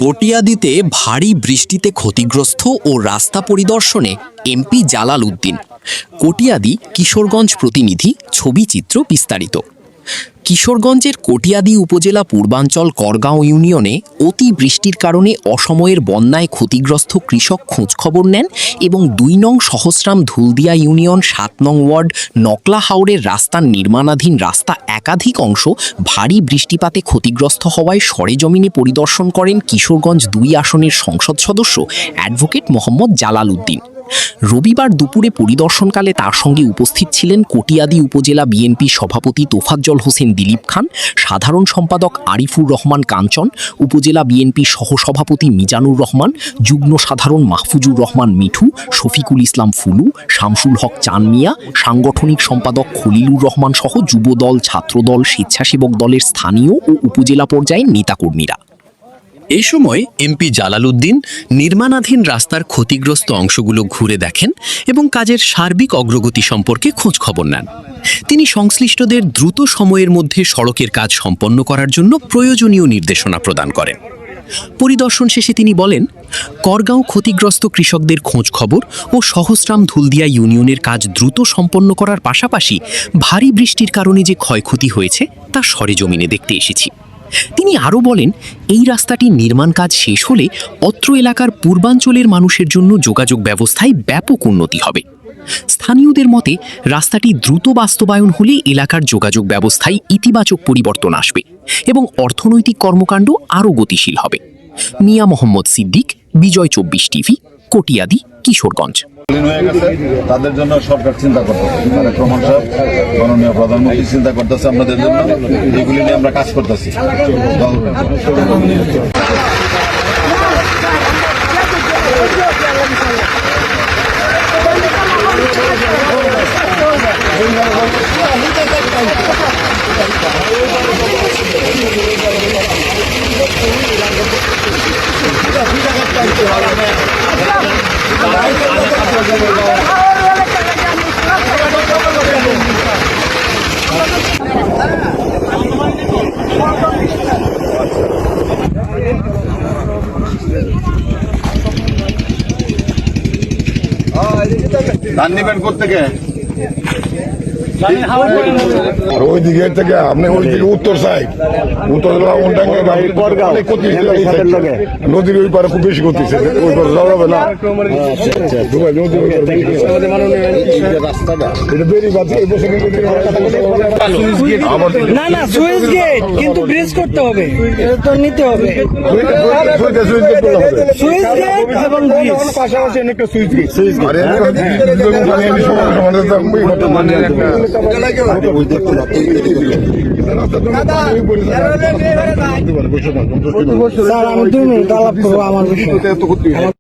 কটিয়াদীতে ভারী বৃষ্টিতে ক্ষতিগ্রস্ত ও রাস্তা পরিদর্শনে এমপি জালাল উদ্দিন। কটিয়াদী কিশোরগঞ্জ প্রতিনিধি, ছবি চিত্র বিস্তারিত। কিশোরগঞ্জের কটিয়াদী উপজেলা পূর্বাঞ্চল করগাঁও ইউনিয়নে অতি বৃষ্টির কারণে অসময়ের বন্যায় ক্ষতিগ্রস্ত কৃষক খোঁজখবর নেন এবং ২ নং সহস্রাম ধুলদিয়া ইউনিয়ন ৭ নং ওয়ার্ড নকলা হাওরের রাস্তার নির্মাণাধীন রাস্তা একাধিক অংশ ভারী বৃষ্টিপাতে ক্ষতিগ্রস্ত হওয়ায় সরেজমিনে পরিদর্শন করেন কিশোরগঞ্জ ২ আসনের সংসদ সদস্য অ্যাডভোকেট মোহাম্মদ জালাল উদ্দিন। রবিবার দুপুরে পরিদর্শনকালে তার সঙ্গে উপস্থিত ছিলেন কটিয়াদী উপজেলা বিএনপি সভাপতি তোফাজ্জল হোসেন দিলীপ খান, সাধারণ সম্পাদক আরিফুর রহমান কাঞ্চন, উপজেলা বিএনপি সহসভাপতি মিজানুর রহমান, যুগ্ম সাধারণ মাহফুজুর রহমান মিঠু, শফিকুল ইসলাম ফুলু, শামসুল হক চান মিয়া, সাংগঠনিক সম্পাদক খলিলুর রহমান সহ যুবদল, ছাত্রদল, স্বেচ্ছাসেবক দলের স্থানীয় ও উপজেলা পর্যায়ের নেতাকর্মীরা। এ সময় এমপি জালাল উদ্দিন নির্মাণাধীন রাস্তার ক্ষতিগ্রস্ত অংশগুলো ঘুরে দেখেন এবং কাজের সার্বিক অগ্রগতি সম্পর্কে খোঁজখবর নেন। তিনি সংশ্লিষ্টদের দ্রুত সময়ের মধ্যে সড়কের কাজ সম্পন্ন করার জন্য প্রয়োজনীয় নির্দেশনা প্রদান করেন। পরিদর্শন শেষে তিনি বলেন, করগাঁও ক্ষতিগ্রস্ত কৃষকদের খোঁজখবর ও সহস্রাম ধুলদিয়া ইউনিয়নের কাজ দ্রুত সম্পন্ন করার পাশাপাশি ভারী বৃষ্টির কারণে যে ক্ষয়ক্ষতি হয়েছে তা সরেজমিনে দেখতে এসেছি। তিনি আরও বলেন, এই রাস্তাটির নির্মাণ কাজ শেষ হলে অত্র এলাকার পূর্বাঞ্চলের মানুষের জন্য যোগাযোগ ব্যবস্থায় ব্যাপক উন্নতি হবে। স্থানীয়দের মতে রাস্তাটি দ্রুত বাস্তবায়ন হলে এলাকার যোগাযোগ ব্যবস্থায় ইতিবাচক পরিবর্তন আসবে এবং অর্থনৈতিক কর্মকাণ্ড আরও গতিশীল হবে। মিয়া মোহাম্মদ সিদ্দিক, বিজয় ২৪ টিভি, কটিয়াদী, কিশোরগঞ্জ। তাদের জন্য সরকার চিন্তা করতেছে, মাননীয় প্রধানমন্ত্রী চিন্তা করতেছে আপনাদের জন্য, এগুলি নিয়ে আমরা কাজ করতেছি। ধান নেবেন কোথেকে? ওই দিকে থেকে আপনি ওই দিকে উত্তর সাইড, উত্তর নদীর ওই পারে খুব বেশি করতেছে, ওই পারে যাওয়া যাবে না। না না সুইচ গেট কিন্তু ব্রিজ করতে হবে, তো নিতে হবে সুইচ গেট এবং ব্রিজ পাশাপাশি অনেকটা সুইচ গেট। স্যার আমি 2 মিনিট আলাপ করবো আমার বিষয়ে।